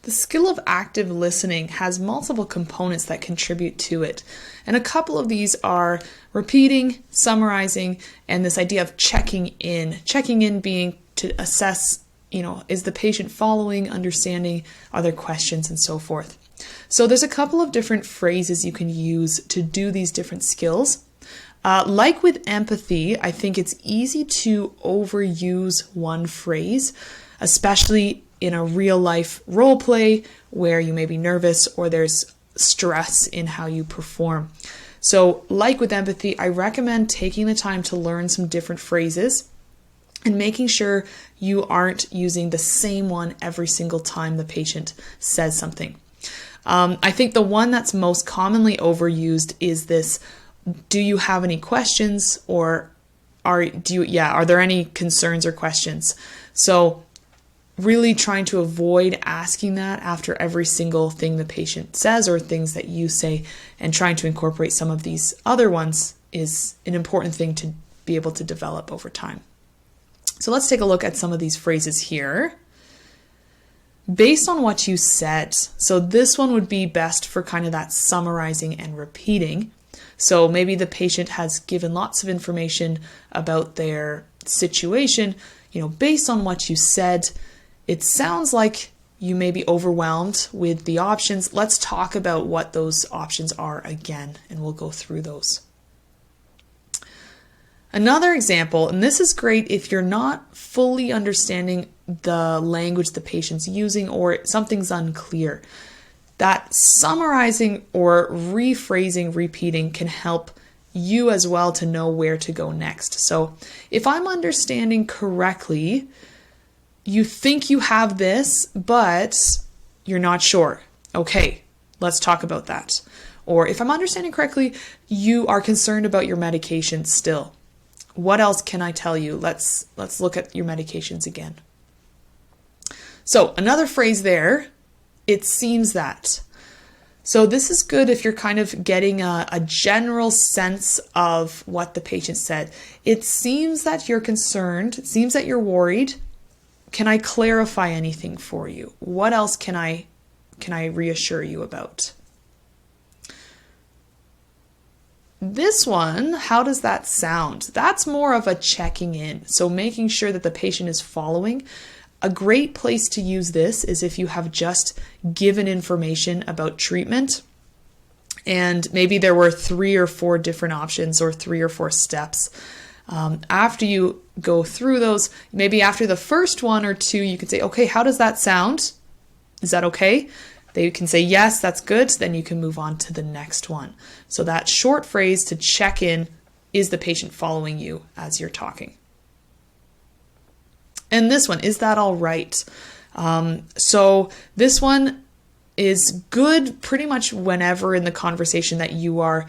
The skill of active listening has multiple components that contribute to it. And a couple of these are repeating, summarizing, and this idea of checking in. Checking in being to assess, is the patient following, understanding, are there questions, and so forth. So there's a couple of different phrases you can use to do these different skills. Like with empathy, I think it's easy to overuse one phrase, especially in a real life role play where you may be nervous or there's stress in how you perform. So like with empathy, I recommend taking the time to learn some different phrases and making sure you aren't using the same one every single time the patient says something. I think the one that's most commonly overused is this, do you have any questions, or are there any concerns or questions? So really trying to avoid asking that after every single thing the patient says or things that you say, and trying to incorporate some of these other ones is an important thing to be able to develop over time. So let's take a look at some of these phrases here. Based on what you said, so this one would be best for kind of that summarizing and repeating. So maybe the patient has given lots of information about their situation. Based on what you said, it sounds like you may be overwhelmed with the options. Let's talk about what those options are again, and we'll go through those. Another example, and this is great if you're not fully understanding the language the patient's using or something's unclear. That summarizing or rephrasing, repeating can help you as well to know where to go next. So if I'm understanding correctly, you think you have this, but you're not sure. Okay, let's talk about that. Or if I'm understanding correctly, you are concerned about your medication still. What else can I tell you? Let's look at your medications again. So another phrase there, it seems that. So this is good if you're kind of getting a general sense of what the patient said. It seems that you're concerned. It seems that you're worried. Can I clarify anything for you? What else can I reassure you about? This one, how does that sound? That's more of a checking in. So making sure that the patient is following. A great place to use this is if you have just given information about treatment and maybe there were 3 or 4 different options or 3 or 4 steps. After you go through those, maybe after the first 1 or 2, you can say, okay, how does that sound? Is that okay? They can say, yes, that's good. Then you can move on to the next one. So that short phrase to check in, is the patient following you as you're talking? And this one, is that all right? So this one is good pretty much whenever in the conversation that you are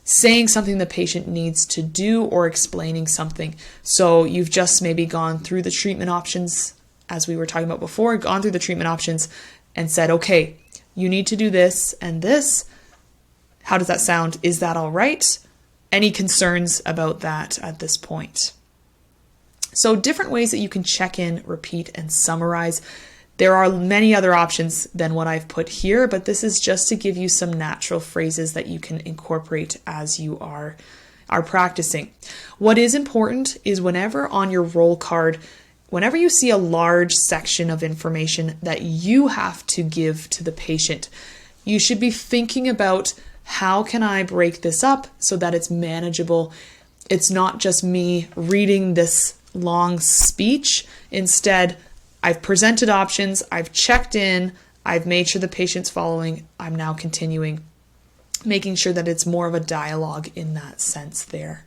saying something the patient needs to do or explaining something. So you've just maybe gone through the treatment options, as we were talking about before, gone through the treatment options and said, okay, you need to do this and this. How does that sound? Is that all right? Any concerns about that at this point? So different ways that you can check in, repeat, and summarize. There are many other options than what I've put here, but this is just to give you some natural phrases that you can incorporate as you are practicing. What is important is whenever on your roll card, whenever you see a large section of information that you have to give to the patient, you should be thinking about, how can I break this up so that it's manageable? It's not just me reading this long speech. Instead, I've presented options, I've checked in, I've made sure the patient's following, I'm now continuing, making sure that it's more of a dialogue in that sense there.